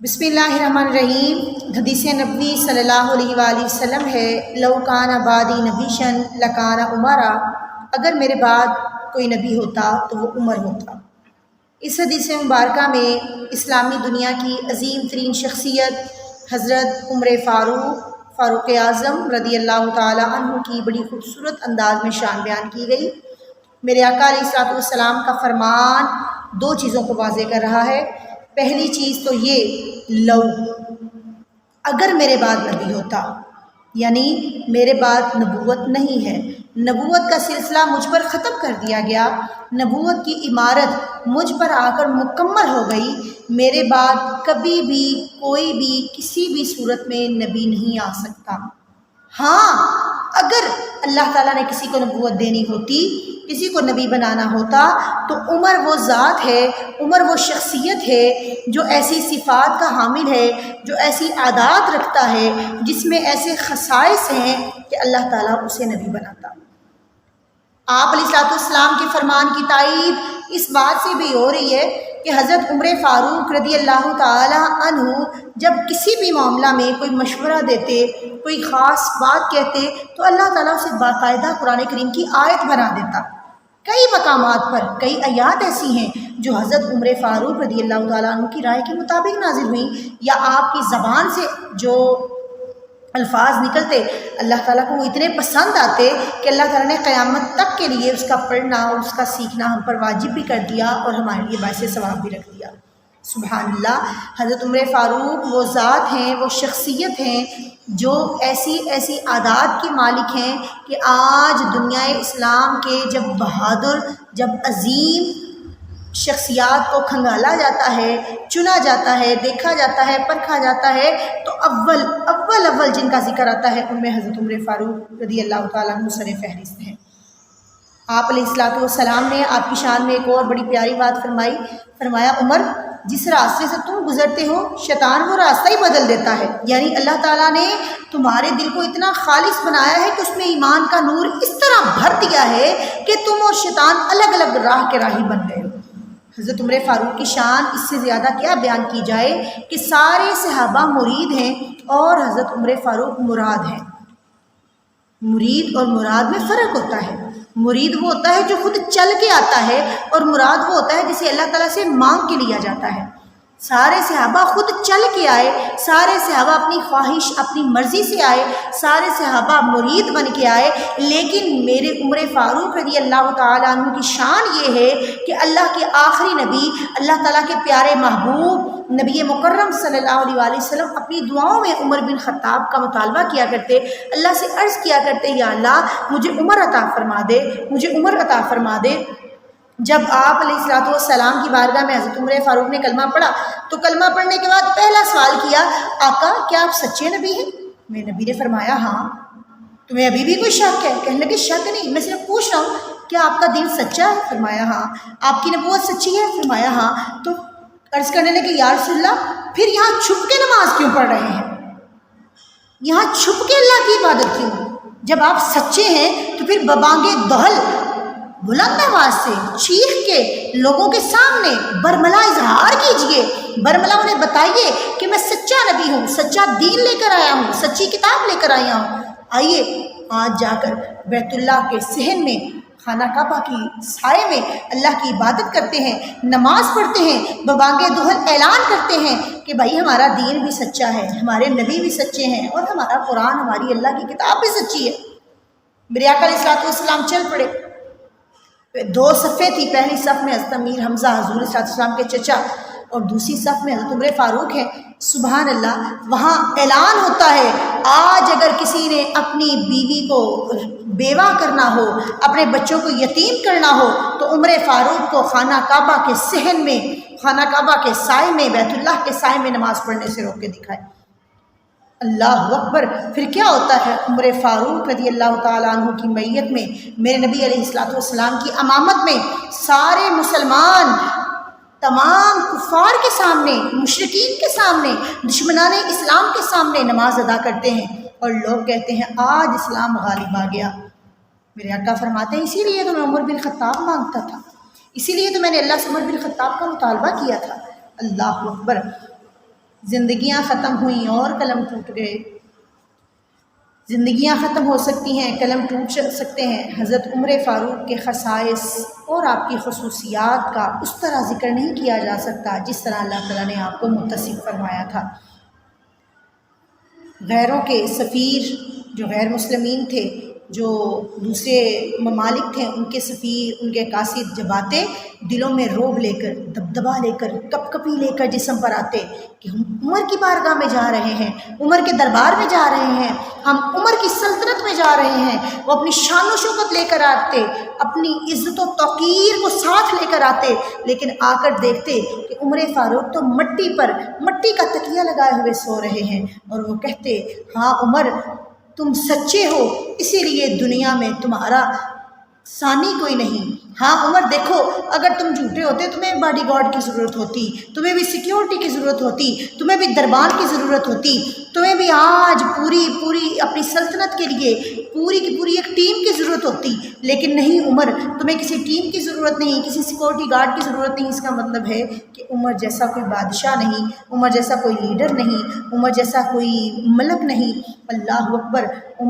بسم اللہ الرحمن الرحیم۔ حدیث نبوی صلی اللہ علیہ وآلہ وسلم ہے، لو کان بعدی نبیشن لکان عمرا، اگر میرے بعد کوئی نبی ہوتا تو وہ عمر ہوتا۔ اس حدیث مبارکہ میں اسلامی دنیا کی عظیم ترین شخصیت حضرت عمر فاروق اعظم رضی اللہ تعالی عنہ کی بڑی خوبصورت انداز میں شان بیان کی گئی۔ میرے آقا علیہ السلام کا فرمان دو چیزوں کو واضح کر رہا ہے۔ پہلی چیز تو یہ، لو، اگر میرے بعد نبی ہوتا، یعنی میرے بعد نبوت نہیں ہے، نبوت کا سلسلہ مجھ پر ختم کر دیا گیا، نبوت کی عمارت مجھ پر آ کر مکمل ہو گئی، میرے بعد کبھی بھی کوئی بھی کسی بھی صورت میں نبی نہیں آ سکتا۔ ہاں، اگر اللہ تعالیٰ نے کسی کو نبوت دینی ہوتی، کسی کو نبی بنانا ہوتا، تو عمر وہ ذات ہے، عمر وہ شخصیت ہے جو ایسی صفات کا حامل ہے، جو ایسی عادات رکھتا ہے، جس میں ایسے خصائص ہیں کہ اللہ تعالیٰ اسے نبی بناتا۔ آپ علیہ السلام کے فرمان کی تائید اس بات سے بھی ہو رہی ہے کہ حضرت عمر فاروق رضی اللہ تعالی عنہ جب کسی بھی معاملہ میں کوئی مشورہ دیتے، کوئی خاص بات کہتے، تو اللہ تعالیٰ اسے باقاعدہ قرآن کریم کی آیت بنا دیتا۔ کئی مقامات پر کئی آیات ایسی ہیں جو حضرت عمر فاروق رضی اللہ تعالیٰ عنہ کی رائے کے مطابق نازل ہوئیں، یا آپ کی زبان سے جو الفاظ نکلتے اللہ تعالیٰ کو وہ اتنے پسند آتے کہ اللہ تعالیٰ نے قیامت تک کے لیے اس کا پڑھنا اور اس کا سیکھنا ہم پر واجب بھی کر دیا اور ہمارے لیے باعث ثواب بھی رکھ دیا۔ سبحان اللہ۔ حضرت عمر فاروق وہ ذات ہیں، وہ شخصیت ہیں جو ایسی عادات کے مالک ہیں کہ آج دنیا اسلام کے جب بہادر، جب عظیم شخصیات کو کھنگالا جاتا ہے، چنا جاتا ہے، دیکھا جاتا ہے، پرکھا جاتا ہے، تو اول جن کا ذکر آتا ہے ان میں حضرت عمر فاروق رضی اللہ تعالیٰ عنہ سر فہرست ہیں۔ آپ علیہ السلام نے آپ کی شان میں ایک اور بڑی پیاری بات فرمایا، عمر، جس راستے سے تم گزرتے ہو شیطان وہ راستہ ہی بدل دیتا ہے، یعنی اللہ تعالیٰ نے تمہارے دل کو اتنا خالص بنایا ہے کہ اس میں ایمان کا نور اس طرح بھر دیا ہے کہ تم اور شیطان الگ الگ راہ کے راہی بن گئے ہو۔ حضرت عمر فاروق کی شان اس سے زیادہ کیا بیان کی جائے کہ سارے صحابہ مرید ہیں اور حضرت عمر فاروق مراد ہیں۔ مرید اور مراد میں فرق ہوتا ہے۔ مرید وہ ہوتا ہے جو خود چل کے آتا ہے، اور مراد وہ ہوتا ہے جسے اللہ تعالیٰ سے مانگ کے لیا جاتا ہے۔ سارے صحابہ خود چل کے آئے، سارے صحابہ اپنی خواہش، اپنی مرضی سے آئے، سارے صحابہ مرید بن کے آئے، لیکن میرے عمر فاروق رضی اللہ تعالیٰ عنہ کی شان یہ ہے کہ اللہ کے آخری نبی، اللہ تعالیٰ کے پیارے محبوب نبی مکرم صلی اللہ علیہ وآلہ وسلم اپنی دعاؤں میں عمر بن خطاب کا مطالبہ کیا کرتے، اللہ سے عرض کیا کرتے، یا اللہ مجھے عمر عطا فرما دے، مجھے عمر عطا فرما دے۔ جب آپ علیہ السلام کی بارگاہ میں حضرت عمر فاروق نے کلمہ پڑھا تو کلمہ پڑھنے کے بعد پہلا سوال کیا، آقا کیا آپ سچے نبی ہیں؟ میرے نبی نے فرمایا ہاں۔ تمہیں ابھی بھی کوئی شک ہے؟ کہنے لگے شک نہیں، میں صرف پوچھ رہا ہوں کیا آپ کا دین سچا ہے؟ فرمایا ہاں۔ آپ کی نبوت سچی ہے؟ فرمایا ہاں۔ تو عرض کرنے لگے یا رسول اللہ پھر یہاں چھپ کے نماز کیوں پڑھ رہے ہیں؟ یہاں چھپ کے اللہ کی عبادت کیوں؟ جب آپ سچے ہیں تو پھر ببانگے دہل، بلند آواز سے چیخ کے لوگوں کے سامنے برملا اظہار کیجئے، برملا انہیں بتائیے کہ میں سچا نبی ہوں، سچا دین لے کر آیا ہوں، سچی کتاب لے کر آیا ہوں۔ آئیے آج جا کر بیت اللہ کے صحن میں، خانہ کعبہ کی سائے میں اللہ کی عبادت کرتے ہیں، نماز پڑھتے ہیں، ببانگے دہل اعلان کرتے ہیں کہ بھائی ہمارا دین بھی سچا ہے، ہمارے نبی بھی سچے ہیں، اور ہمارا قرآن، ہماری اللہ کی کتاب بھی سچی ہے۔ میرے آقا علیہ السلام چل پڑے۔ دو صفیں تھی، پہلی صف میں حضرت امیر حمزہ حضور صلی اللہ علیہ وسلم کے چچا، اور دوسری صف میں حضرت عمر فاروق ہیں۔ سبحان اللہ۔ وہاں اعلان ہوتا ہے آج اگر کسی نے اپنی بیوی کو بیوہ کرنا ہو، اپنے بچوں کو یتیم کرنا ہو، تو عمر فاروق کو خانہ کعبہ کے صحن میں، خانہ کعبہ کے سائے میں، بیت اللہ کے سائے میں نماز پڑھنے سے روک کے دکھائے۔ اللہ اکبر۔ پھر کیا ہوتا ہے؟ عمر فاروق رضی اللہ تعالیٰ عنہ کی میت میں، میرے نبی علیہ السلام کی امامت میں، سارے مسلمان تمام کفار کے سامنے، مشرکین کے سامنے، دشمنان اسلام کے سامنے نماز ادا کرتے ہیں، اور لوگ کہتے ہیں آج اسلام غالب آ گیا۔ میرے آقا فرماتے ہیں اسی لیے تو میں عمر بن خطاب مانگتا تھا، اسی لیے تو میں نے اللہ سے عمر بن خطاب کا مطالبہ کیا تھا۔ اللہ اکبر۔ زندگیاں ختم ہوئیں اور قلم ٹوٹ گئے۔ زندگیاں ختم ہو سکتی ہیں، قلم ٹوٹ سکتے ہیں۔ حضرت عمر فاروق کے خصائص اور آپ کی خصوصیات کا اس طرح ذکر نہیں کیا جا سکتا جس طرح اللہ تعالیٰ نے آپ کو متصف فرمایا تھا۔ غیروں کے سفیر جو غیر مسلمین تھے، جو دوسرے ممالک تھے، ان کے سفیر، ان کے قاصد جب آتے، دلوں میں روب لے کر، دبدبا لے کر، کپ کپی لے کر جسم پر آتے کہ ہم عمر کی بارگاہ میں جا رہے ہیں، عمر کے دربار میں جا رہے ہیں، ہم عمر کی سلطنت میں جا رہے ہیں۔ وہ اپنی شان و شوکت لے کر آتے، اپنی عزت و توقیر کو ساتھ لے کر آتے، لیکن آ کر دیکھتے کہ عمر فاروق تو مٹی پر مٹی کا تکیہ لگائے ہوئے سو رہے ہیں، اور وہ کہتے ہاں عمر تم سچے ہو، اسی لیے دنیا میں تمہارا ثانی کوئی نہیں۔ ہاں عمر دیکھو، اگر تم جھوٹے ہوتے تمہیں باڈی گارڈ کی ضرورت ہوتی، تمہیں بھی سیکیورٹی کی ضرورت ہوتی، تمہیں بھی دربار کی ضرورت ہوتی، تمہیں بھی آج پوری اپنی سلطنت کے لیے پوری کی پوری ایک ٹیم کی ضرورت ہوتی، لیکن نہیں عمر، تمہیں کسی ٹیم کی ضرورت نہیں، کسی سیکیورٹی گارڈ کی ضرورت نہیں۔ اس کا مطلب ہے کہ عمر جیسا کوئی بادشاہ نہیں، عمر جیسا کوئی لیڈر نہیں، عمر جیسا کوئی ملک نہیں۔ اللہ اکبر۔ عمر